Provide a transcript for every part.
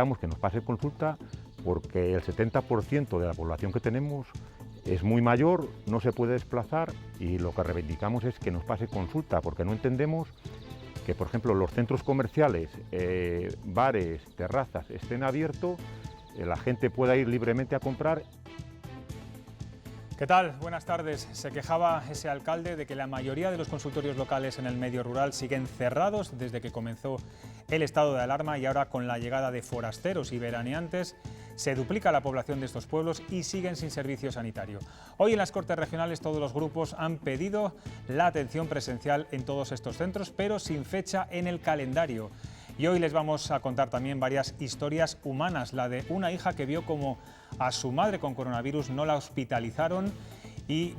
necesitamos que nos pase consulta porque el 70% de la población que tenemos es muy mayor, no se puede desplazar y lo que reivindicamos es que nos pase consulta porque no entendemos que, por ejemplo, los centros comerciales, bares, terrazas estén abiertos, la gente pueda ir libremente a comprar. ¿Qué tal? Buenas tardes. Se quejaba ese alcalde de que la mayoría de los consultorios locales en el medio rural siguen cerrados desde que comenzó el estado de alarma y ahora con la llegada de forasteros y veraneantes se duplica la población de estos pueblos y siguen sin servicio sanitario. Hoy en las Cortes Regionales todos los grupos han pedido la atención presencial en todos estos centros, pero sin fecha en el calendario. Y hoy les vamos a contar también varias historias humanas, la de una hija que vio como a su madre con coronavirus no la hospitalizaron y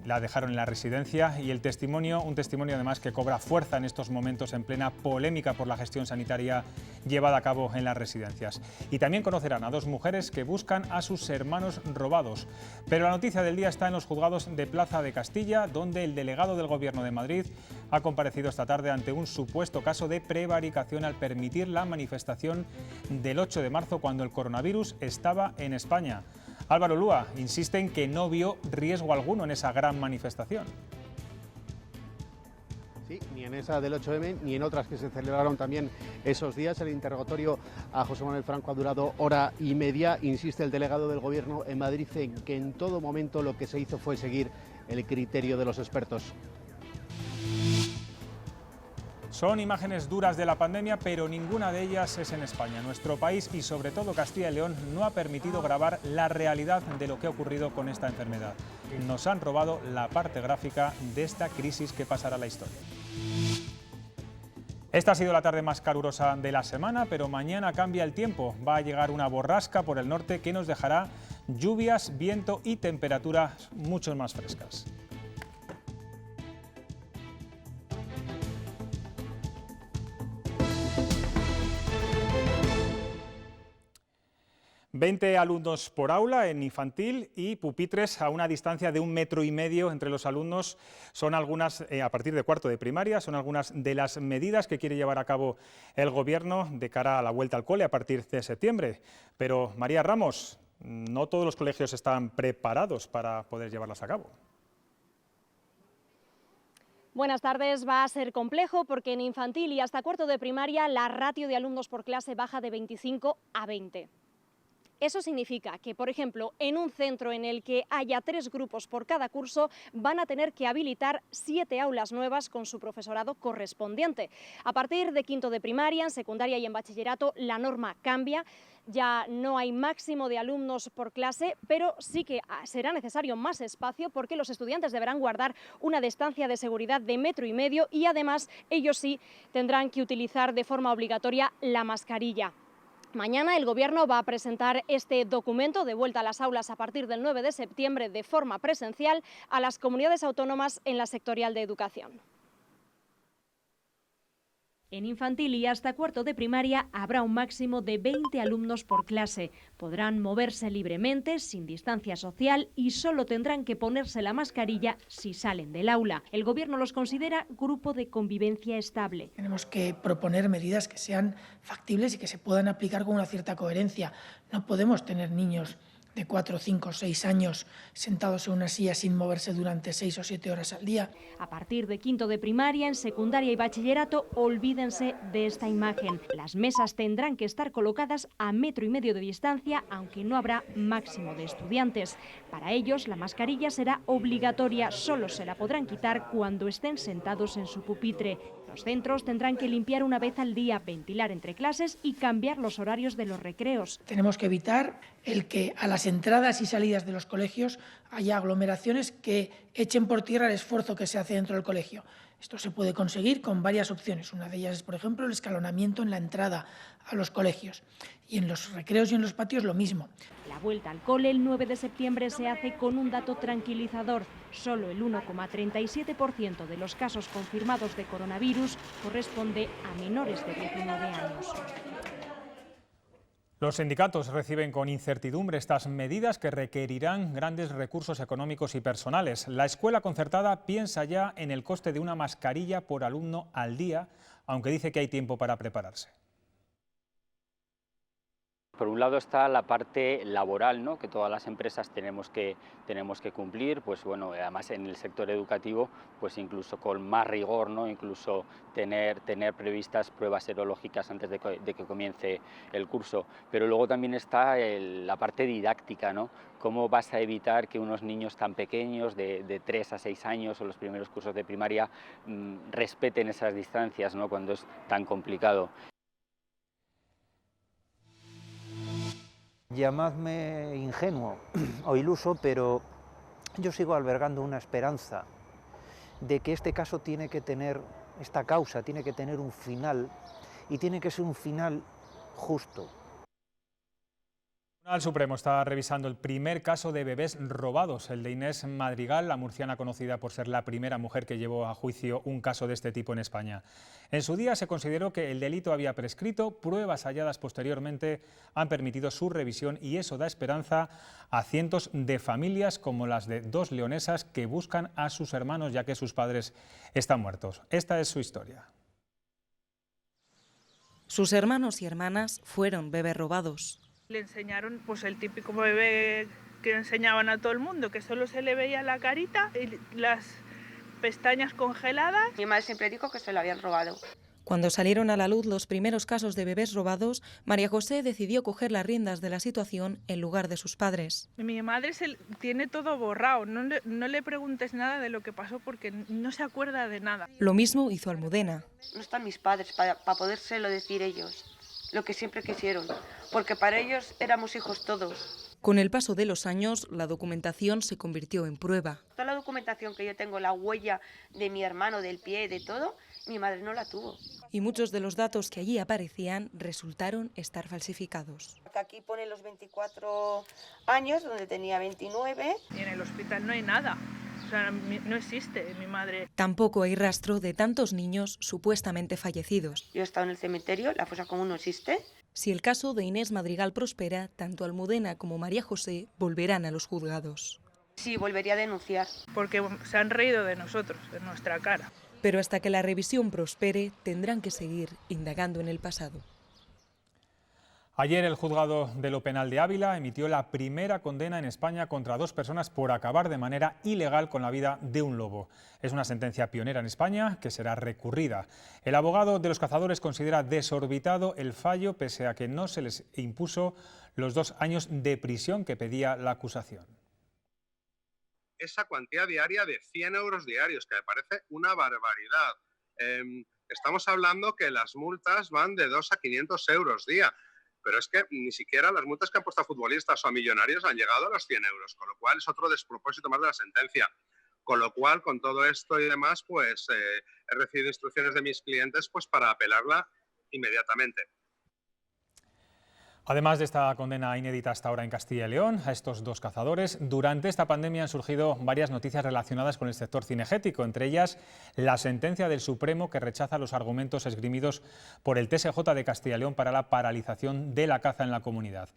la dejaron en la residencia, y un testimonio además que cobra fuerza en estos momentos en plena polémica por la gestión sanitaria llevada a cabo en las residencias. Y también conocerán a dos mujeres que buscan a sus hermanos robados. Pero la noticia del día está en los juzgados de Plaza de Castilla, donde el delegado del Gobierno de Madrid ha comparecido esta tarde ante un supuesto caso de prevaricación al permitir la manifestación del 8 de marzo cuando el coronavirus estaba en España. Álvaro Lúa insiste en que no vio riesgo alguno en esa gran manifestación. Sí, ni en esa del 8M ni en otras que se celebraron también esos días. El interrogatorio a José Manuel Franco ha durado hora y media. Insiste el delegado del Gobierno en Madrid en que en todo momento lo que se hizo fue seguir el criterio de los expertos. Son imágenes duras de la pandemia, pero ninguna de ellas es en España. Nuestro país y sobre todo Castilla y León no ha permitido grabar la realidad de lo que ha ocurrido con esta enfermedad. Nos han robado la parte gráfica de esta crisis que pasará a la historia. Esta ha sido la tarde más calurosa de la semana, pero mañana cambia el tiempo. Va a llegar una borrasca por el norte que nos dejará lluvias, viento y temperaturas mucho más frescas. 20 alumnos por aula en infantil y pupitres a una distancia de 1,5 metros entre los alumnos. Son algunas, a partir de cuarto de primaria, son algunas de las medidas que quiere llevar a cabo el Gobierno de cara a la vuelta al cole a partir de septiembre. Pero, María Ramos, no todos los colegios están preparados para poder llevarlas a cabo. Buenas tardes. Va a ser complejo porque en infantil y hasta cuarto de primaria la ratio de alumnos por clase baja de 25 a 20. Eso significa que, por ejemplo, en un centro en el que haya 3 grupos por cada curso, van a tener que habilitar 7 aulas nuevas con su profesorado correspondiente. A partir de quinto de primaria, en secundaria y en bachillerato, la norma cambia. Ya no hay máximo de alumnos por clase, pero sí que será necesario más espacio porque los estudiantes deberán guardar una distancia de seguridad de 1,5 metros y además ellos sí tendrán que utilizar de forma obligatoria la mascarilla. Mañana el Gobierno va a presentar este documento de vuelta a las aulas a partir del 9 de septiembre de forma presencial a las comunidades autónomas en la sectorial de educación. En infantil y hasta cuarto de primaria habrá un máximo de 20 alumnos por clase. Podrán moverse libremente, sin distancia social y solo tendrán que ponerse la mascarilla si salen del aula. El Gobierno los considera grupo de convivencia estable. Tenemos que proponer medidas que sean factibles y que se puedan aplicar con una cierta coherencia. No podemos tener niños de 4, 5, 6 años sentados en una silla sin moverse durante 6 o 7 horas al día. A partir de quinto de primaria, en secundaria y bachillerato, olvídense de esta imagen. Las mesas tendrán que estar colocadas a 1,5 metros de distancia, aunque no habrá máximo de estudiantes. Para ellos, la mascarilla será obligatoria, solo se la podrán quitar cuando estén sentados en su pupitre. Los centros tendrán que limpiar una vez al día, ventilar entre clases y cambiar los horarios de los recreos. Tenemos que evitar el que a las entradas y salidas de los colegios haya aglomeraciones que echen por tierra el esfuerzo que se hace dentro del colegio. Esto se puede conseguir con varias opciones. Una de ellas es, por ejemplo, el escalonamiento en la entrada a los colegios. Y en los recreos y en los patios lo mismo. La vuelta al cole el 9 de septiembre se hace con un dato tranquilizador. Solo el 1,37% de los casos confirmados de coronavirus corresponde a menores de 19 años. Los sindicatos reciben con incertidumbre estas medidas que requerirán grandes recursos económicos y personales. La escuela concertada piensa ya en el coste de una mascarilla por alumno al día, aunque dice que hay tiempo para prepararse. Por un lado está la parte laboral, ¿no?, que todas las empresas tenemos que cumplir, pues bueno, además en el sector educativo, pues incluso con más rigor, ¿no?, incluso tener previstas pruebas serológicas antes de que comience el curso. Pero luego también está la parte didáctica, ¿no? ¿Cómo vas a evitar que unos niños tan pequeños, de 3 a 6 años o los primeros cursos de primaria, respeten esas distancias, ¿no?, cuando es tan complicado? Llamadme ingenuo o iluso, pero yo sigo albergando una esperanza de que este caso tiene que tener, esta causa tiene que tener un final, y tiene que ser un final justo. El Supremo está revisando el primer caso de bebés robados, el de Inés Madrigal, la murciana conocida por ser la primera mujer que llevó a juicio un caso de este tipo en España. En su día se consideró que el delito había prescrito, pruebas halladas posteriormente han permitido su revisión y eso da esperanza a cientos de familias como las de 2 leonesas que buscan a sus hermanos ya que sus padres están muertos. Esta es su historia. Sus hermanos y hermanas fueron bebés robados. Le enseñaron pues el típico bebé que enseñaban a todo el mundo, que solo se le veía la carita y las pestañas congeladas. Mi madre siempre dijo que se lo habían robado. Cuando salieron a la luz los primeros casos de bebés robados, María José decidió coger las riendas de la situación en lugar de sus padres. Mi madre tiene todo borrado, no le preguntes nada de lo que pasó porque no se acuerda de nada. Lo mismo hizo Almudena. No están mis padres para podérselo decir ellos, lo que siempre quisieron, porque para ellos éramos hijos todos. Con el paso de los años, la documentación se convirtió en prueba. Toda la documentación que yo tengo, la huella de mi hermano, del pie, de todo, mi madre no la tuvo. Y muchos de los datos que allí aparecían resultaron estar falsificados. Aquí pone los 24 años, donde tenía 29. Y en el hospital no hay nada. O sea, no existe mi madre. Tampoco hay rastro de tantos niños supuestamente fallecidos. Yo he estado en el cementerio, la fosa común no existe. Si el caso de Inés Madrigal prospera, tanto Almudena como María José volverán a los juzgados. Sí, volvería a denunciar. Porque se han reído de nosotros, de nuestra cara. Pero hasta que la revisión prospere, tendrán que seguir indagando en el pasado. Ayer el juzgado de lo penal de Ávila emitió la primera condena en España contra 2 personas por acabar de manera ilegal con la vida de un lobo. Es una sentencia pionera en España que será recurrida. El abogado de los cazadores considera desorbitado el fallo pese a que no se les impuso los 2 años de prisión que pedía la acusación. Esa cuantía diaria de 100 euros diarios, que me parece una barbaridad. Estamos hablando que las multas van de 2 a 500 euros día. Pero es que ni siquiera las multas que han puesto a futbolistas o a millonarios han llegado a los 100 euros, con lo cual es otro despropósito más de la sentencia. Con lo cual, con todo esto y demás, pues he recibido instrucciones de mis clientes pues para apelarla inmediatamente. Además de esta condena inédita hasta ahora en Castilla y León a estos 2 cazadores, durante esta pandemia han surgido varias noticias relacionadas con el sector cinegético, entre ellas la sentencia del Supremo que rechaza los argumentos esgrimidos por el TSJ de Castilla y León para la paralización de la caza en la comunidad.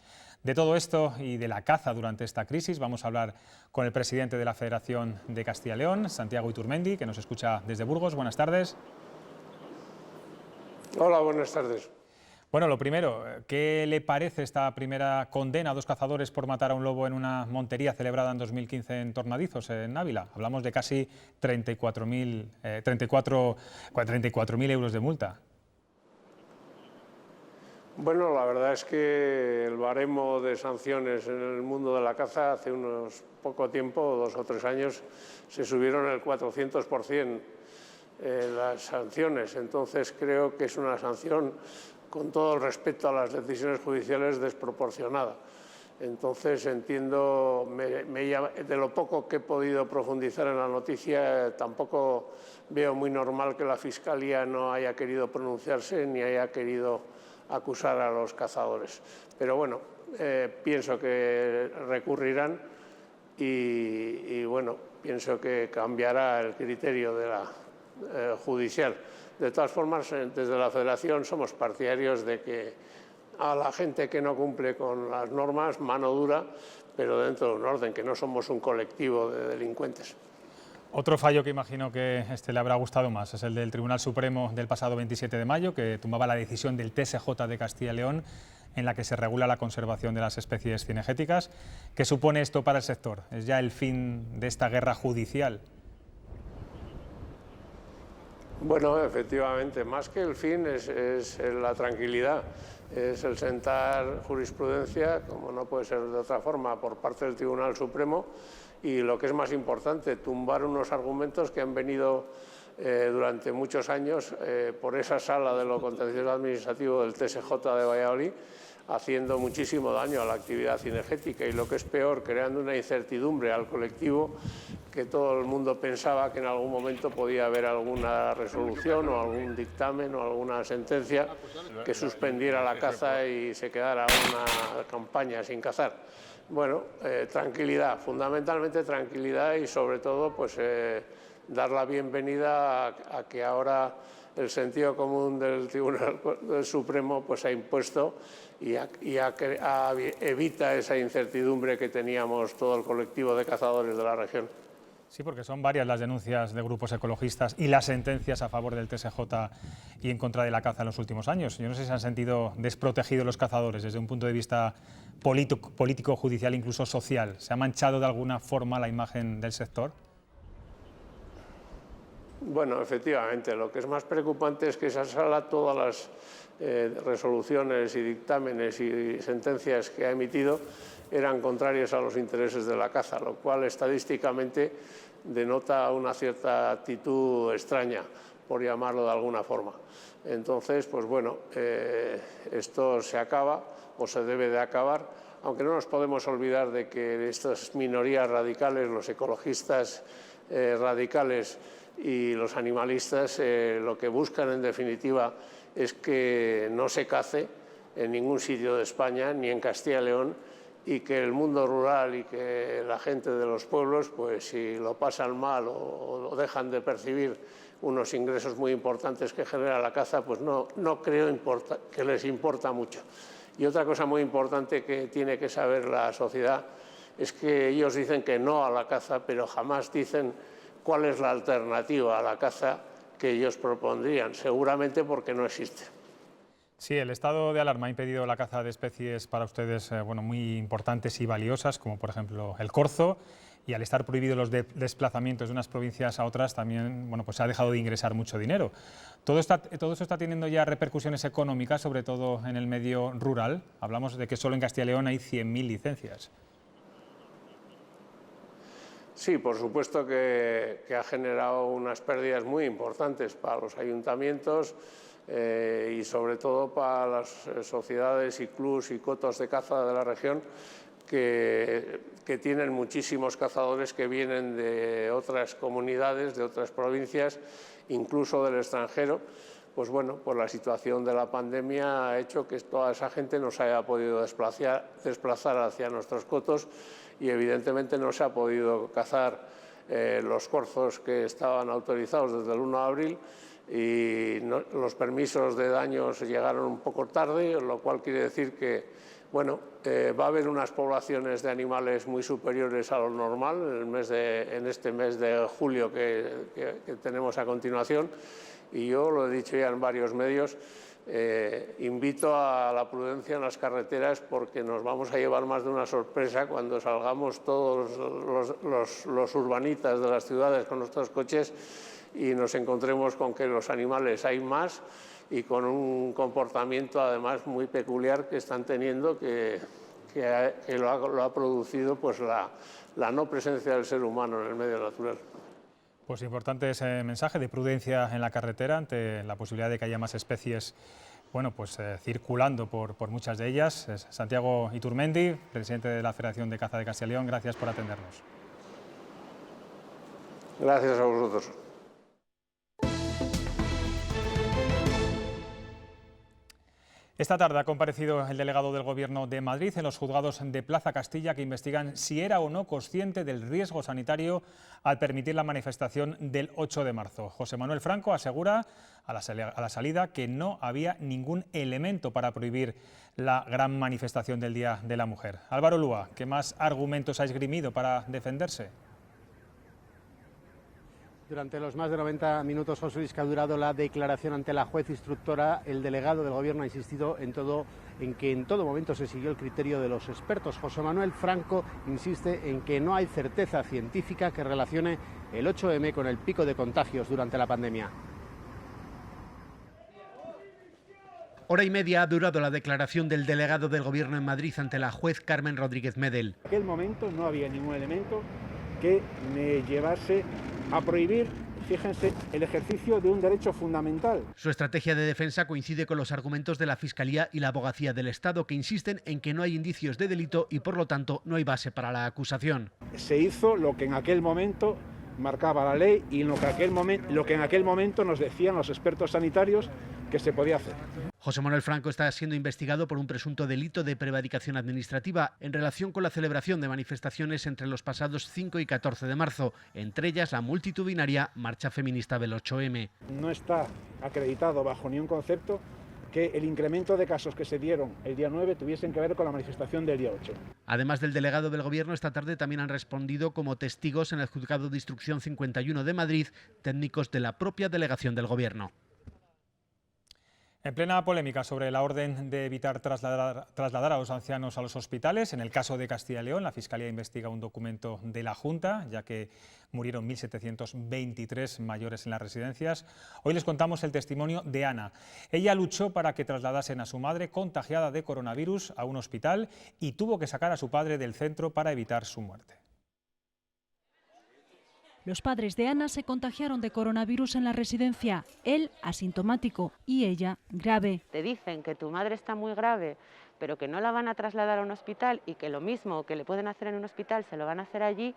De todo esto y de la caza durante esta crisis vamos a hablar con el presidente de la Federación de Castilla y León, Santiago Iturmendi, que nos escucha desde Burgos. Buenas tardes. Hola, buenas tardes. Bueno, lo primero, ¿qué le parece esta primera condena a 2 cazadores por matar a un lobo en una montería celebrada en 2015 en Tornadizos, en Ávila? Hablamos de casi 34.000 euros de multa. Bueno, la verdad es que el baremo de sanciones en el mundo de la caza hace unos poco tiempo, 2 o 3 años, se subieron el 400% las sanciones. Entonces creo que es una sanción, con todo el respeto a las decisiones judiciales, desproporcionada. Entonces entiendo, de lo poco que he podido profundizar en la noticia, tampoco veo muy normal que la Fiscalía no haya querido pronunciarse ni haya querido acusar a los cazadores. Pero bueno, pienso que recurrirán y bueno, pienso que cambiará el criterio de la judicial. De todas formas, desde la Federación somos partidarios de que a la gente que no cumple con las normas, mano dura, pero dentro de un orden, que no somos un colectivo de delincuentes. Otro fallo que imagino que le habrá gustado más es el del Tribunal Supremo del pasado 27 de mayo, que tumbaba la decisión del TSJ de Castilla y León en la que se regula la conservación de las especies cinegéticas. ¿Qué supone esto para el sector? ¿Es ya el fin de esta guerra judicial? Bueno, efectivamente, más que el fin es la tranquilidad, es el sentar jurisprudencia, como no puede ser de otra forma, por parte del Tribunal Supremo, y lo que es más importante, tumbar unos argumentos que han venido durante muchos años por esa sala de lo contencioso administrativo del TSJ de Valladolid, haciendo muchísimo daño a la actividad cinegética y, lo que es peor, creando una incertidumbre al colectivo, que todo el mundo pensaba que en algún momento podía haber alguna resolución o algún dictamen o alguna sentencia que suspendiera la caza y se quedara una campaña sin cazar. Bueno, tranquilidad, fundamentalmente tranquilidad, y sobre todo pues dar la bienvenida a que ahora el sentido común del Tribunal Supremo pues ha impuesto y evita esa incertidumbre que teníamos todo el colectivo de cazadores de la región. Sí, porque son varias las denuncias de grupos ecologistas y las sentencias a favor del TSJ y en contra de la caza en los últimos años. Yo no sé si se han sentido desprotegidos los cazadores desde un punto de vista político, judicial, incluso social. ¿Se ha manchado de alguna forma la imagen del sector? Bueno, efectivamente, lo que es más preocupante es que esa sala, todas las resoluciones y dictámenes y sentencias que ha emitido eran contrarias a los intereses de la caza, lo cual estadísticamente denota una cierta actitud extraña, por llamarlo de alguna forma. Entonces, pues bueno, esto se acaba o se debe de acabar, aunque no nos podemos olvidar de que estas minorías radicales, los ecologistas radicales y los animalistas, lo que buscan en definitiva es que no se cace en ningún sitio de España, ni en Castilla y León, y que el mundo rural y que la gente de los pueblos, pues si lo pasan mal o dejan de percibir unos ingresos muy importantes que genera la caza, pues no creo que les importa mucho. Y otra cosa muy importante que tiene que saber la sociedad es que ellos dicen que no a la caza, pero jamás dicen cuál es la alternativa a la caza que ellos propondrían, seguramente porque no existe. Sí, el estado de alarma ha impedido la caza de especies para ustedes muy importantes y valiosas, como por ejemplo el corzo, y al estar prohibidos los desplazamientos de unas provincias a otras también pues se ha dejado de ingresar mucho dinero. Todo eso está teniendo ya repercusiones económicas, sobre todo en el medio rural. Hablamos de que solo en Castilla y León hay 100.000 licencias. Sí, por supuesto que ha generado unas pérdidas muy importantes para los ayuntamientos y sobre todo para las sociedades y clubs y cotos de caza de la región, que tienen muchísimos cazadores que vienen de otras comunidades, de otras provincias, incluso del extranjero. Pues bueno, pues la situación de la pandemia ha hecho que toda esa gente no se haya podido desplazar hacia nuestros cotos, y evidentemente no se ha podido cazar los corzos que estaban autorizados desde el 1 de abril, y los permisos de daños llegaron un poco tarde, lo cual quiere decir que va a haber unas poblaciones de animales muy superiores a lo normal en este mes de julio que tenemos a continuación, y yo lo he dicho ya en varios medios. Invito a la prudencia en las carreteras, porque nos vamos a llevar más de una sorpresa cuando salgamos todos los urbanitas de las ciudades con nuestros coches y nos encontremos con que los animales hay más y con un comportamiento además muy peculiar que están teniendo, que lo ha producido pues la no presencia del ser humano en el medio natural. Pues importante ese mensaje de prudencia en la carretera ante la posibilidad de que haya más especies circulando por muchas de ellas. Santiago Iturmendi, presidente de la Federación de Caza de Castilla y León, gracias por atendernos. Gracias a vosotros. Esta tarde ha comparecido el delegado del Gobierno de Madrid en los juzgados de Plaza Castilla, que investigan si era o no consciente del riesgo sanitario al permitir la manifestación del 8 de marzo. José Manuel Franco asegura a la salida que no había ningún elemento para prohibir la gran manifestación del Día de la Mujer. Álvaro Lúa, ¿qué más argumentos ha esgrimido para defenderse? Durante los más de 90 minutos, José Luis, que ha durado la declaración ante la juez instructora, el delegado del Gobierno ha insistido en que en todo momento se siguió el criterio de los expertos. José Manuel Franco insiste en que no hay certeza científica que relacione el 8M con el pico de contagios durante la pandemia. Hora y media ha durado la declaración del delegado del Gobierno en Madrid ante la juez Carmen Rodríguez Medel. En aquel momento no había ningún elemento que me llevase a prohibir, fíjense, el ejercicio de un derecho fundamental. Su estrategia de defensa coincide con los argumentos de la Fiscalía y la Abogacía del Estado, que insisten en que no hay indicios de delito y, por lo tanto, no hay base para la acusación. Se hizo lo que en aquel momento marcaba la ley y lo que en aquel momento nos decían los expertos sanitarios que se podía hacer. José Manuel Franco está siendo investigado por un presunto delito de prevaricación administrativa en relación con la celebración de manifestaciones entre los pasados 5 y 14 de marzo, entre ellas la multitudinaria Marcha Feminista del 8M. No está acreditado bajo ningún concepto que el incremento de casos que se dieron el día 9 tuviesen que ver con la manifestación del día 8. Además del delegado del Gobierno, esta tarde también han respondido como testigos en el Juzgado de Instrucción 51 de Madrid técnicos de la propia delegación del Gobierno. En plena polémica sobre la orden de evitar trasladar a los ancianos a los hospitales, en el caso de Castilla y León, la Fiscalía investiga un documento de la Junta, ya que murieron 1.723 mayores en las residencias. Hoy les contamos el testimonio de Ana. Ella luchó para que trasladasen a su madre contagiada de coronavirus a un hospital y tuvo que sacar a su padre del centro para evitar su muerte. Los padres de Ana se contagiaron de coronavirus en la residencia, él asintomático y ella grave. Te dicen que tu madre está muy grave, pero que no la van a trasladar a un hospital y que lo mismo que le pueden hacer en un hospital se lo van a hacer allí,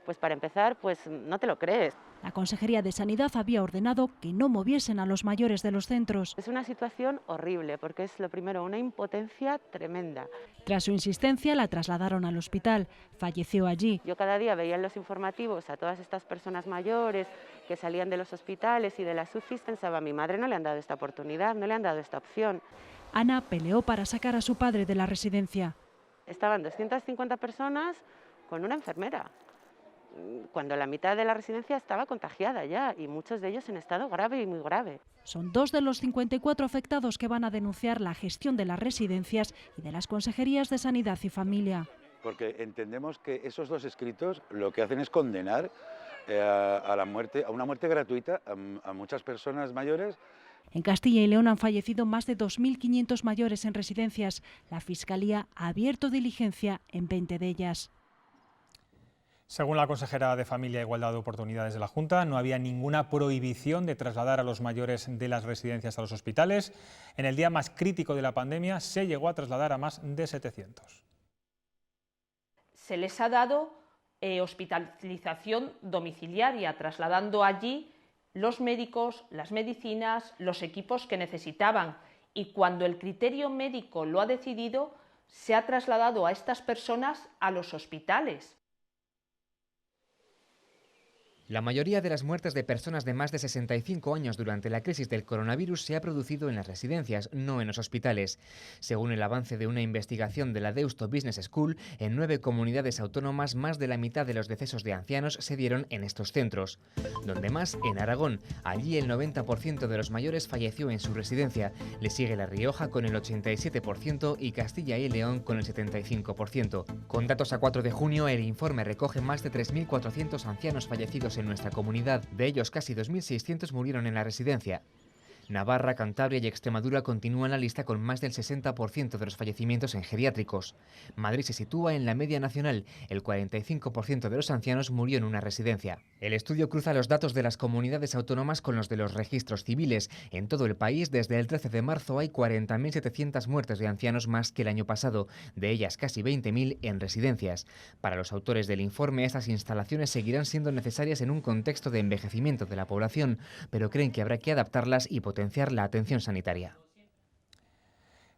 pues para empezar, pues no te lo crees. La Consejería de Sanidad había ordenado que no moviesen a los mayores de los centros. Es una situación horrible porque es lo primero, una impotencia tremenda. Tras su insistencia la trasladaron al hospital, falleció allí. Yo cada día veía en los informativos a todas estas personas mayores que salían de los hospitales y de las UCIs, pensaba, a mi madre no le han dado esta oportunidad, no le han dado esta opción. Ana peleó para sacar a su padre de la residencia. Estaban 250 personas con una enfermera, cuando la mitad de la residencia estaba contagiada ya y muchos de ellos en estado grave y muy grave. Son 2 de los 54 afectados que van a denunciar la gestión de las residencias y de las consejerías de Sanidad y Familia. Porque entendemos que esos 2 escritos lo que hacen es condenar a la muerte, a una muerte gratuita a muchas personas mayores. En Castilla y León han fallecido más de 2.500 mayores en residencias. La Fiscalía ha abierto diligencia en 20 de ellas. Según la consejera de Familia e Igualdad de Oportunidades de la Junta, no había ninguna prohibición de trasladar a los mayores de las residencias a los hospitales. En el día más crítico de la pandemia se llegó a trasladar a más de 700. Se les ha dado hospitalización domiciliaria, trasladando allí los médicos, las medicinas, los equipos que necesitaban. Y cuando el criterio médico lo ha decidido, se ha trasladado a estas personas a los hospitales. La mayoría de las muertes de personas de más de 65 años durante la crisis del coronavirus se ha producido en las residencias, no en los hospitales. Según el avance de una investigación de la Deusto Business School, en 9 comunidades autónomas más de la mitad de los decesos de ancianos se dieron en estos centros. Donde más, en Aragón. Allí el 90% de los mayores falleció en su residencia. Le sigue La Rioja con el 87% y Castilla y León con el 75%. Con datos a 4 de junio, el informe recoge más de 3.400 ancianos fallecidos en nuestra comunidad. De ellos, casi 2.600 murieron en la residencia. Navarra, Cantabria y Extremadura continúan la lista con más del 60% de los fallecimientos en geriátricos. Madrid se sitúa en la media nacional. El 45% de los ancianos murió en una residencia. El estudio cruza los datos de las comunidades autónomas con los de los registros civiles. En todo el país, desde el 13 de marzo hay 40.700 muertes de ancianos más que el año pasado, de ellas casi 20.000 en residencias. Para los autores del informe, estas instalaciones seguirán siendo necesarias en un contexto de envejecimiento de la población, pero creen que habrá que adaptarlas y potenciar la atención sanitaria.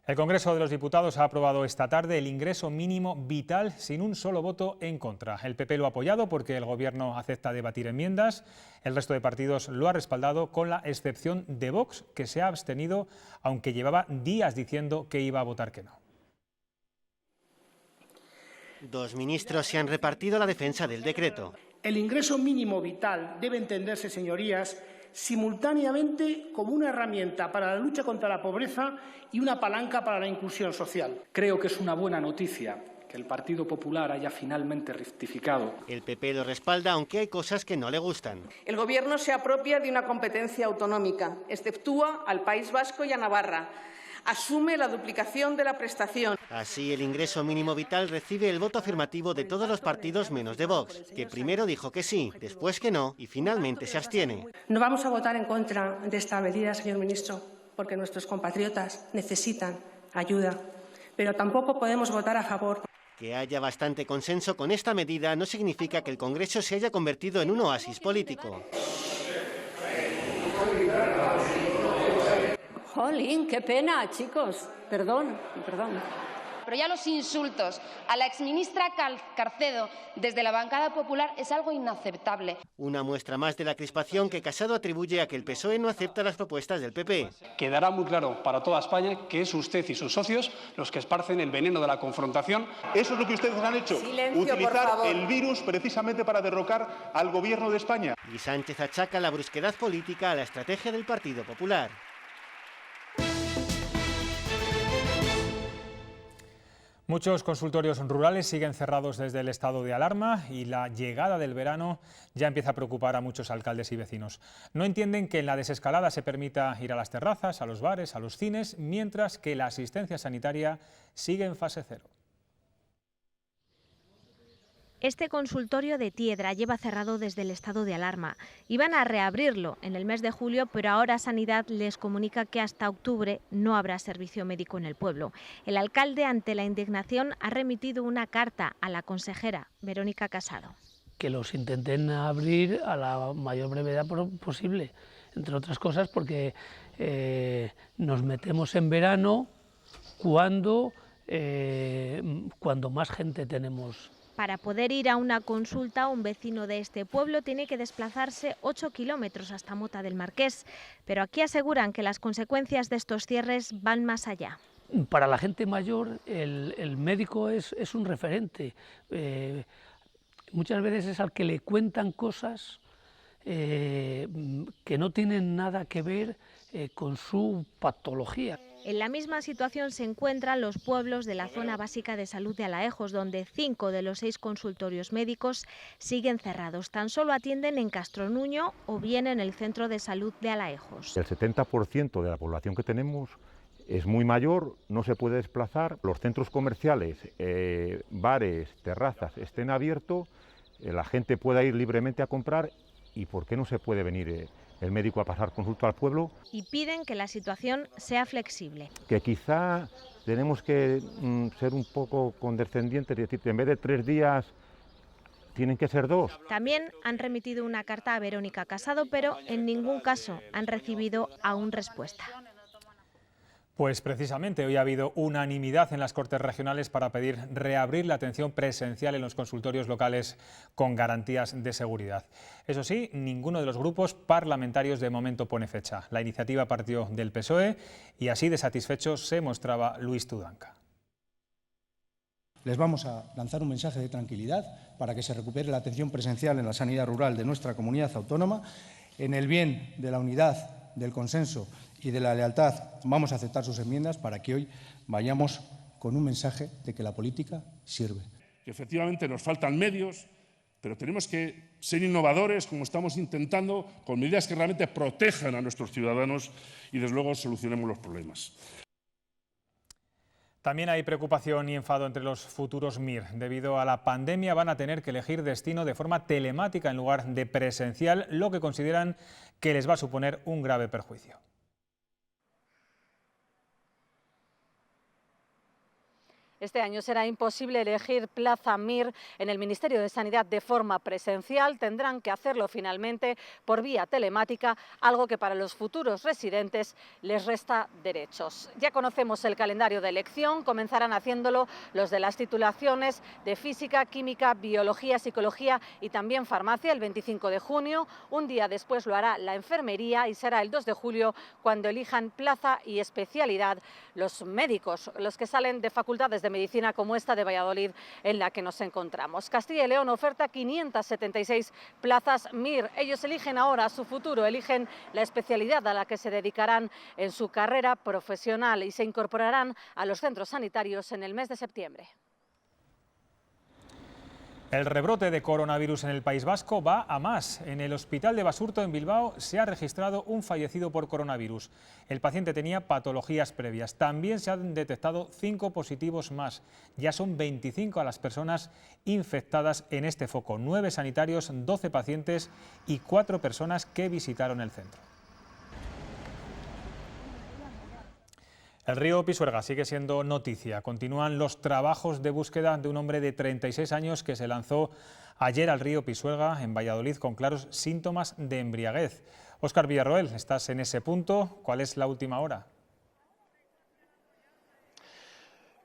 El Congreso de los Diputados ha aprobado esta tarde el ingreso mínimo vital sin un solo voto en contra. El PP lo ha apoyado porque el Gobierno acepta debatir enmiendas. El resto de partidos lo ha respaldado, con la excepción de Vox, que se ha abstenido, aunque llevaba días diciendo que iba a votar que no. 2 ministros se han repartido la defensa del decreto. El ingreso mínimo vital debe entenderse, señorías, simultáneamente como una herramienta para la lucha contra la pobreza y una palanca para la inclusión social. Creo que es una buena noticia que el Partido Popular haya finalmente rectificado. El PP lo respalda, aunque hay cosas que no le gustan. El Gobierno se apropia de una competencia autonómica, exceptúa al País Vasco y a Navarra. Asume la duplicación de la prestación. Así, el ingreso mínimo vital recibe el voto afirmativo de todos los partidos menos de Vox, que primero dijo que sí, después que no y finalmente se abstiene. No vamos a votar en contra de esta medida, señor ministro, porque nuestros compatriotas necesitan ayuda, pero tampoco podemos votar a favor. Que haya bastante consenso con esta medida no significa que el Congreso se haya convertido en un oasis político. Jolín, qué pena, chicos. Perdón. Pero ya los insultos a la exministra Carcedo desde la bancada popular es algo inaceptable. Una muestra más de la crispación que Casado atribuye a que el PSOE no acepta las propuestas del PP. Quedará muy claro para toda España que es usted y sus socios los que esparcen el veneno de la confrontación. Eso es lo que ustedes han hecho, Silencio, utilizar el virus precisamente para derrocar al Gobierno de España. Y Sánchez achaca la brusquedad política a la estrategia del Partido Popular. Muchos consultorios rurales siguen cerrados desde el estado de alarma y la llegada del verano ya empieza a preocupar a muchos alcaldes y vecinos. No entienden que en la desescalada se permita ir a las terrazas, a los bares, a los cines, mientras que la asistencia sanitaria sigue en fase cero. Este consultorio de Tiedra lleva cerrado desde el estado de alarma. Iban a reabrirlo en el mes de julio, pero ahora Sanidad les comunica que hasta octubre no habrá servicio médico en el pueblo. El alcalde, ante la indignación, ha remitido una carta a la consejera, Verónica Casado. Que los intenten abrir a la mayor brevedad posible, entre otras cosas porque nos metemos en verano cuando más gente tenemos. Para poder ir a una consulta, un vecino de este pueblo tiene que desplazarse 8 kilómetros hasta Mota del Marqués, pero aquí aseguran que las consecuencias de estos cierres van más allá. Para la gente mayor el médico es un referente, muchas veces es al que le cuentan cosas que no tienen nada que ver con su patología. En la misma situación se encuentran los pueblos de la zona básica de salud de Alaejos, donde 5 de los 6 consultorios médicos siguen cerrados. Tan solo atienden en Castronuño o bien en el centro de salud de Alaejos. El 70% de la población que tenemos es muy mayor, no se puede desplazar. Los centros comerciales, bares, terrazas estén abiertos, la gente pueda ir libremente a comprar. ¿Y por qué no se puede venir el médico a pasar consulta al pueblo? Y piden que la situación sea flexible. Que quizá tenemos que ser un poco condescendientes, es decir, en vez de 3 días tienen que ser 2. También han remitido una carta a Verónica Casado, pero en ningún caso han recibido aún respuesta. Pues precisamente hoy ha habido unanimidad en las Cortes Regionales para pedir reabrir la atención presencial en los consultorios locales con garantías de seguridad. Eso sí, ninguno de los grupos parlamentarios de momento pone fecha. La iniciativa partió del PSOE y así de satisfecho se mostraba Luis Tudanca. Les vamos a lanzar un mensaje de tranquilidad para que se recupere la atención presencial en la sanidad rural de nuestra comunidad autónoma. En el bien de la unidad, del consenso y de la lealtad vamos a aceptar sus enmiendas para que hoy vayamos con un mensaje de que la política sirve. Que efectivamente nos faltan medios, pero tenemos que ser innovadores, como estamos intentando, con medidas que realmente protejan a nuestros ciudadanos y desde luego solucionemos los problemas. También hay preocupación y enfado entre los futuros MIR. Debido a la pandemia van a tener que elegir destino de forma telemática en lugar de presencial, lo que consideran que les va a suponer un grave perjuicio. Este año será imposible elegir plaza MIR en el Ministerio de Sanidad de forma presencial. Tendrán que hacerlo finalmente por vía telemática, algo que para los futuros residentes les resta derechos. Ya conocemos el calendario de elección. Comenzarán haciéndolo los de las titulaciones de Física, Química, Biología, Psicología y también Farmacia el 25 de junio. Un día después lo hará la Enfermería y será el 2 de julio cuando elijan plaza y especialidad los médicos, los que salen de facultades de de medicina como esta de Valladolid en la que nos encontramos. Castilla y León oferta 576 plazas MIR. Ellos eligen ahora su futuro, eligen la especialidad a la que se dedicarán en su carrera profesional y se incorporarán a los centros sanitarios en el mes de septiembre. El rebrote de coronavirus en el País Vasco va a más. En el hospital de Basurto, en Bilbao, se ha registrado un fallecido por coronavirus. El paciente tenía patologías previas. También se han detectado 5 positivos más. Ya son 25 a las personas infectadas en este foco. 9 sanitarios, 12 pacientes y 4 personas que visitaron el centro. El río Pisuerga sigue siendo noticia. Continúan los trabajos de búsqueda de un hombre de 36 años que se lanzó ayer al río Pisuerga en Valladolid con claros síntomas de embriaguez. Óscar Villarroel, estás en ese punto. ¿Cuál es la última hora?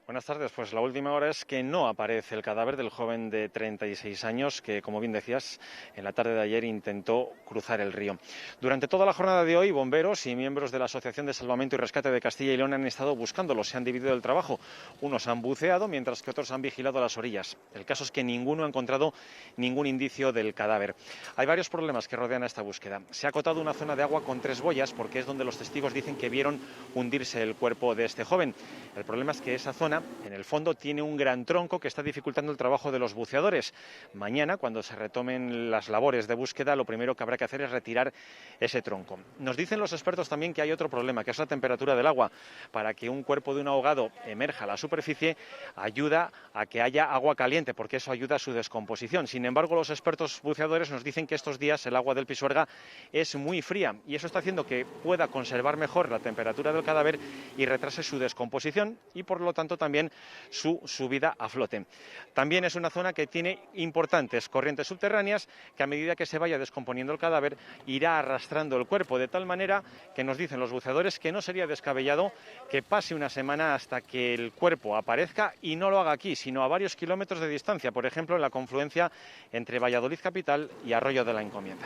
Buenas tardes, pues la última hora es que no aparece el cadáver del joven de 36 años que, como bien decías, en la tarde de ayer intentó cruzar el río. Durante toda la jornada de hoy, bomberos y miembros de la Asociación de Salvamento y Rescate de Castilla y León han estado buscándolo, se han dividido el trabajo. Unos han buceado, mientras que otros han vigilado las orillas. El caso es que ninguno ha encontrado ningún indicio del cadáver. Hay varios problemas que rodean a esta búsqueda. Se ha acotado una zona de agua con 3 boyas porque es donde los testigos dicen que vieron hundirse el cuerpo de este joven. El problema es que esa zona, en el fondo, tiene un gran tronco que está dificultando el trabajo de los buceadores. Mañana, cuando se retomen las labores de búsqueda, lo primero que habrá que hacer es retirar ese tronco. Nos dicen los expertos también que hay otro problema, que es la temperatura del agua. Para que un cuerpo de un ahogado emerja a la superficie, ayuda a que haya agua caliente, porque eso ayuda a su descomposición. Sin embargo, los expertos buceadores nos dicen que estos días el agua del Pisuerga es muy fría y eso está haciendo que pueda conservar mejor la temperatura del cadáver y retrase su descomposición y, por lo tanto, también su subida a flote. También es una zona que tiene importantes corrientes subterráneas que, a medida que se vaya descomponiendo el cadáver, irá arrastrando el cuerpo, de tal manera que nos dicen los buceadores que no sería descabellado que pase una semana hasta que el cuerpo aparezca y no lo haga aquí, sino a varios kilómetros de distancia, por ejemplo en la confluencia entre Valladolid capital y Arroyo de la Encomienda.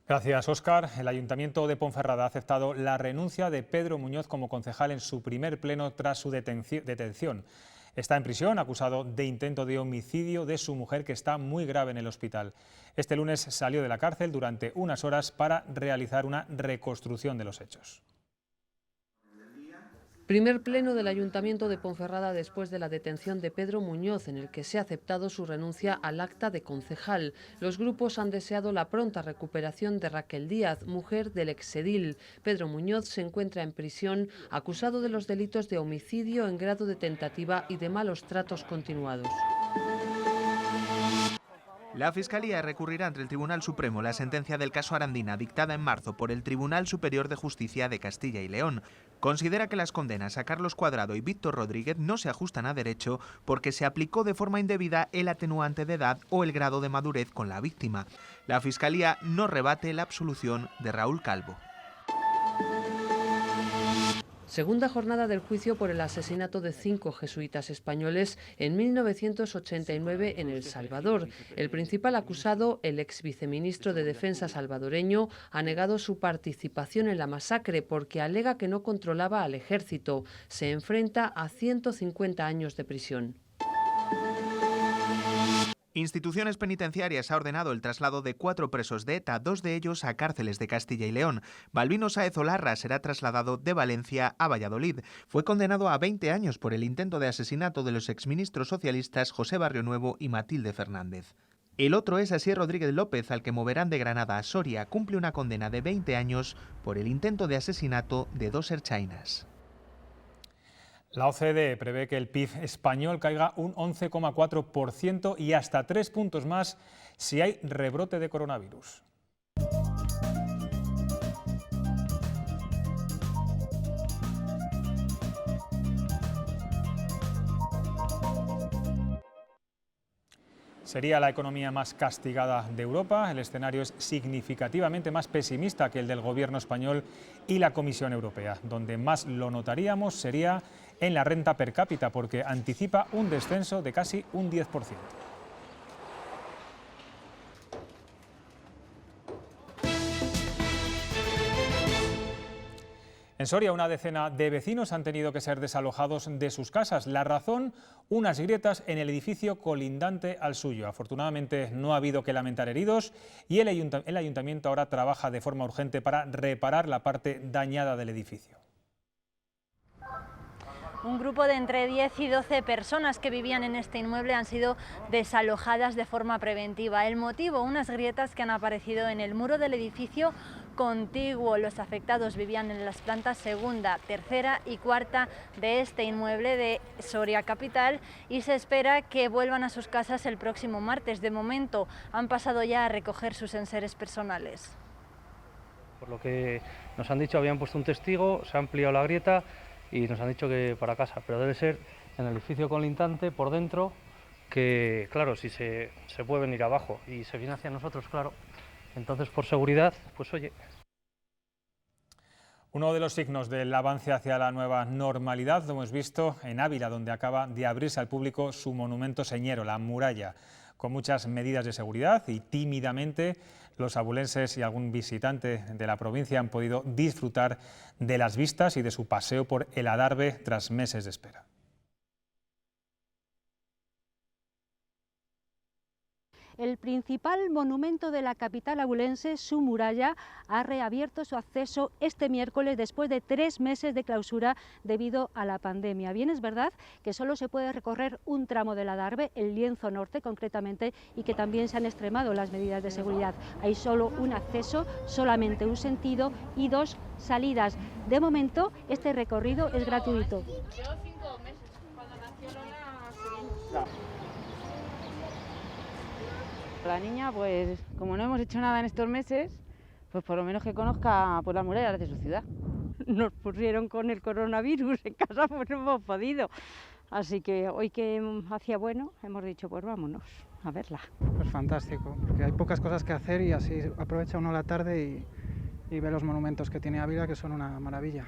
Gracias, Óscar. El Ayuntamiento de Ponferrada ha aceptado la renuncia de Pedro Muñoz como concejal en su primer pleno tras su detención. Está en prisión, acusado de intento de homicidio de su mujer, que está muy grave en el hospital. Este lunes salió de la cárcel durante unas horas para realizar una reconstrucción de los hechos. Primer pleno del Ayuntamiento de Ponferrada después de la detención de Pedro Muñoz, en el que se ha aceptado su renuncia al acta de concejal. Los grupos han deseado la pronta recuperación de Raquel Díaz, mujer del exedil. Pedro Muñoz se encuentra en prisión, acusado de los delitos de homicidio en grado de tentativa y de malos tratos continuados. La Fiscalía recurrirá ante el Tribunal Supremo la sentencia del caso Arandina, dictada en marzo por el Tribunal Superior de Justicia de Castilla y León. Considera que las condenas a Carlos Cuadrado y Víctor Rodríguez no se ajustan a derecho porque se aplicó de forma indebida el atenuante de edad o el grado de madurez con la víctima. La Fiscalía no rebate la absolución de Raúl Calvo. Segunda jornada del juicio por el asesinato de 5 jesuitas españoles en 1989 en El Salvador. El principal acusado, el ex viceministro de Defensa salvadoreño, ha negado su participación en la masacre porque alega que no controlaba al ejército. Se enfrenta a 150 años de prisión. Instituciones Penitenciarias ha ordenado el traslado de 4 presos de ETA, 2 de ellos a cárceles de Castilla y León. Balbino Sáez Olarra será trasladado de Valencia a Valladolid. Fue condenado a 20 años por el intento de asesinato de los exministros socialistas José Barrionuevo y Matilde Fernández. El otro es Asier Rodríguez López, al que moverán de Granada a Soria. Cumple una condena de 20 años por el intento de asesinato de 2 erchainas. La OCDE prevé que el PIB español caiga un 11,4% y hasta 3 puntos más si hay rebrote de coronavirus. Sería la economía más castigada de Europa. El escenario es significativamente más pesimista que el del gobierno español y la Comisión Europea. Donde más lo notaríamos sería en la renta per cápita, porque anticipa un descenso de casi un 10%. En Soria, una decena de vecinos han tenido que ser desalojados de sus casas. La razón, unas grietas en el edificio colindante al suyo. Afortunadamente no ha habido que lamentar heridos y el ayuntamiento ahora trabaja de forma urgente para reparar la parte dañada del edificio. Un grupo de entre 10 y 12 personas que vivían en este inmueble han sido desalojadas de forma preventiva. El motivo, unas grietas que han aparecido en el muro del edificio contiguo. Los afectados vivían en las plantas segunda, tercera y cuarta de este inmueble de Soria capital y se espera que vuelvan a sus casas el próximo martes. De momento han pasado ya a recoger sus enseres personales. Por lo que nos han dicho, habían puesto un testigo, se ha ampliado la grieta y nos han dicho que para casa, pero debe ser en el edificio colindante por dentro, que claro, si se puede venir abajo y se viene hacia nosotros, claro, entonces por seguridad, pues oye. Uno de los signos del avance hacia la nueva normalidad lo hemos visto en Ávila, donde acaba de abrirse al público su monumento señero, la muralla, con muchas medidas de seguridad y tímidamente los abulenses y algún visitante de la provincia han podido disfrutar de las vistas y de su paseo por el Adarve tras meses de espera. El principal monumento de la capital abulense, su muralla, ha reabierto su acceso este miércoles después de 3 meses de clausura debido a la pandemia. Bien, es verdad que solo se puede recorrer un tramo del Adarve, el lienzo norte concretamente, y que también se han extremado las medidas de seguridad. Hay solo un acceso, solamente un sentido y 2 salidas. De momento, este recorrido es gratuito. Llevo 5 meses, cuando nació Lola. La niña, pues como no hemos hecho nada en estos meses, pues por lo menos que conozca pues, las murallas de su ciudad. Nos pusieron con el coronavirus en casa, pues no hemos podido. Así que hoy que hacía bueno, hemos dicho pues vámonos a verla. Pues fantástico, porque hay pocas cosas que hacer y así aprovecha uno la tarde y ve los monumentos que tiene Ávila, que son una maravilla.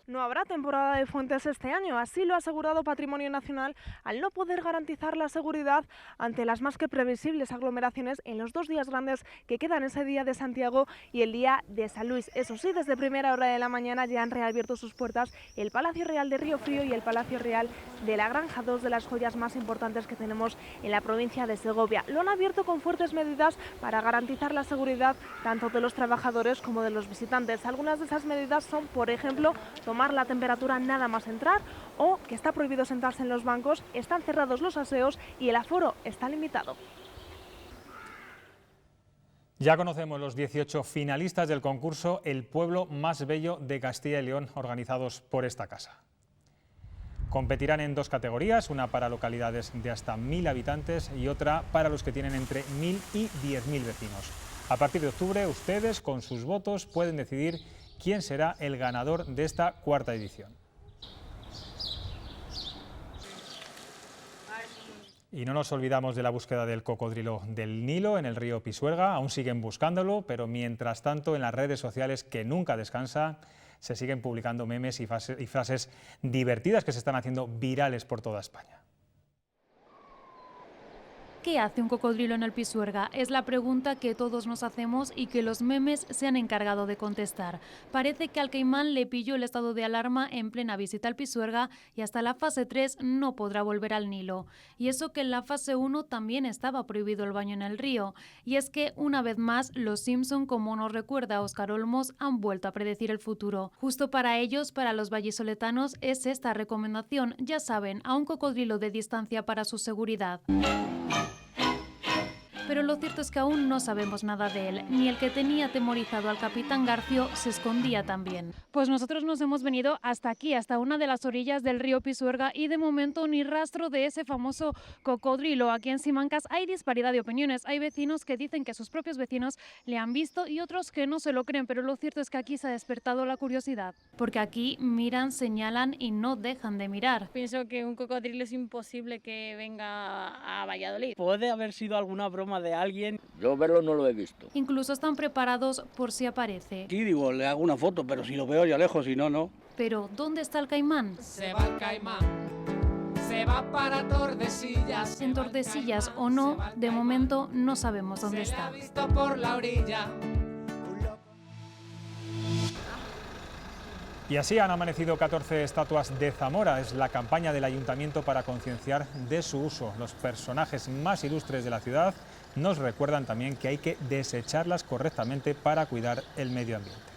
No habrá temporada de fuentes este año, así lo ha asegurado Patrimonio Nacional al no poder garantizar la seguridad ante las más que previsibles aglomeraciones en los 2 días grandes que quedan, ese día de Santiago y el día de San Luis. Eso sí, desde primera hora de la mañana ya han reabierto sus puertas el Palacio Real de Río Frío y el Palacio Real de la Granja, 2 de las joyas más importantes que tenemos en la provincia de Segovia. Lo han abierto con fuertes medidas para garantizar la seguridad tanto de los trabajadores como de los visitantes. Algunas de esas medidas son, por ejemplo, tomar la temperatura nada más entrar o que está prohibido sentarse en los bancos, están cerrados los aseos y el aforo está limitado. Ya conocemos los 18 finalistas del concurso El Pueblo Más Bello de Castilla y León, organizados por esta casa. Competirán en 2 categorías, una para localidades de hasta 1000 habitantes y otra para los que tienen entre 1000 y 10.000 vecinos. A partir de octubre, ustedes con sus votos pueden decidir quién será el ganador de esta 4ª edición. Y no nos olvidamos de la búsqueda del cocodrilo del Nilo en el río Pisuerga. Aún siguen buscándolo, pero mientras tanto en las redes sociales, que nunca descansa, se siguen publicando memes y frases divertidas que se están haciendo virales por toda España. ¿Qué hace un cocodrilo en el Pisuerga? Es la pregunta que todos nos hacemos y que los memes se han encargado de contestar. Parece que al caimán le pilló el estado de alarma en plena visita al Pisuerga y hasta la fase 3 no podrá volver al Nilo. Y eso que en la fase 1 también estaba prohibido el baño en el río. Y es que, una vez más, los Simpson, como nos recuerda Óscar Olmos, han vuelto a predecir el futuro. Justo para ellos, para los vallisoletanos, es esta recomendación. Ya saben, a un cocodrilo de distancia para su seguridad. Pero lo cierto es que aún no sabemos nada de él, ni el que tenía atemorizado al capitán Garcio se escondía también. Pues nosotros nos hemos venido hasta aquí, hasta una de las orillas del río Pisuerga y de momento ni rastro de ese famoso cocodrilo. Aquí en Simancas hay disparidad de opiniones, hay vecinos que dicen que sus propios vecinos le han visto y otros que no se lo creen, pero lo cierto es que aquí se ha despertado la curiosidad, porque aquí miran, señalan y no dejan de mirar. Pienso que un cocodrilo es imposible que venga a Valladolid. Puede haber sido alguna broma de alguien. Yo verlo no lo he visto. Incluso están preparados por si aparece. Sí, digo, le hago una foto, pero si lo veo ya lejos, si no, no. Pero, ¿dónde está el caimán? Se va el caimán, se va para Tordesillas. En Tordesillas o no, de momento no sabemos dónde está. Se le ha visto por la orilla. Y así han amanecido 14 estatuas de Zamora. Es la campaña del ayuntamiento para concienciar de su uso. Los personajes más ilustres de la ciudad nos recuerdan también que hay que desecharlas correctamente para cuidar el medio ambiente.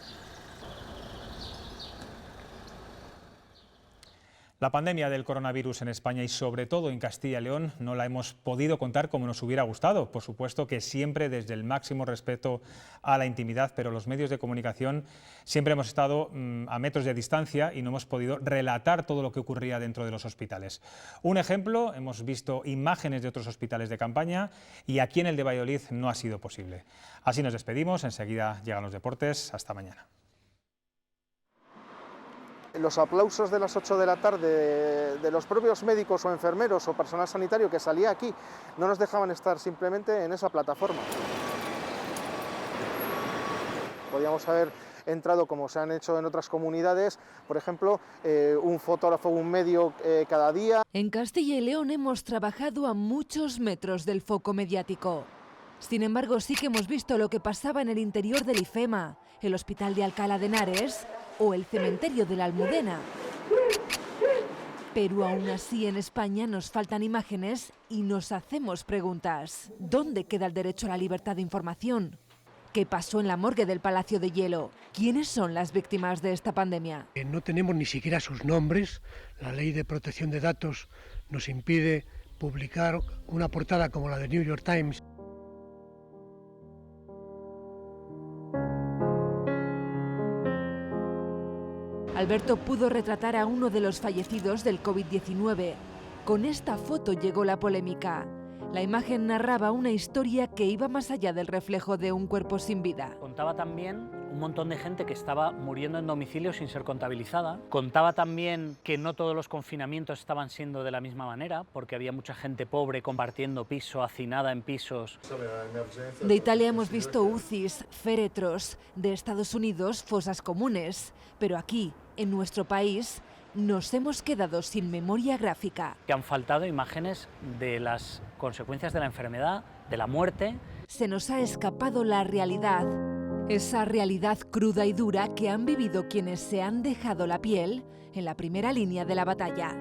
La pandemia del coronavirus en España y sobre todo en Castilla y León no la hemos podido contar como nos hubiera gustado. Por supuesto que siempre desde el máximo respeto a la intimidad, pero los medios de comunicación siempre hemos estado a metros de distancia y no hemos podido relatar todo lo que ocurría dentro de los hospitales. Un ejemplo, hemos visto imágenes de otros hospitales de campaña y aquí en el de Valladolid no ha sido posible. Así nos despedimos, enseguida llegan los deportes. Hasta mañana. Los aplausos de las 8 de la tarde de los propios médicos o enfermeros o personal sanitario que salía aquí no nos dejaban estar simplemente en esa plataforma. Podíamos haber entrado, como se han hecho en otras comunidades, por ejemplo, un fotógrafo o un medio cada día. En Castilla y León hemos trabajado a muchos metros del foco mediático. Sin embargo, sí que hemos visto lo que pasaba en el interior del IFEMA, el Hospital de Alcalá de Henares o el cementerio de la Almudena. Pero aún así en España nos faltan imágenes y nos hacemos preguntas. ¿Dónde queda el derecho a la libertad de información? ¿Qué pasó en la morgue del Palacio de Hielo? ¿Quiénes son las víctimas de esta pandemia? No tenemos ni siquiera sus nombres. La ley de protección de datos nos impide publicar una portada como la de New York Times. Alberto pudo retratar a uno de los fallecidos del COVID-19. Con esta foto llegó la polémica. La imagen narraba una historia que iba más allá del reflejo de un cuerpo sin vida. Contaba también un montón de gente que estaba muriendo en domicilio sin ser contabilizada. Contaba también que no todos los confinamientos estaban siendo de la misma manera, porque había mucha gente pobre compartiendo piso, hacinada en pisos. De Italia hemos visto UCIs, féretros, de Estados Unidos fosas comunes, pero aquí, en nuestro país, nos hemos quedado sin memoria gráfica. Que han faltado imágenes de las consecuencias de la enfermedad, de la muerte. Se nos ha escapado la realidad, esa realidad cruda y dura que han vivido quienes se han dejado la piel en la primera línea de la batalla.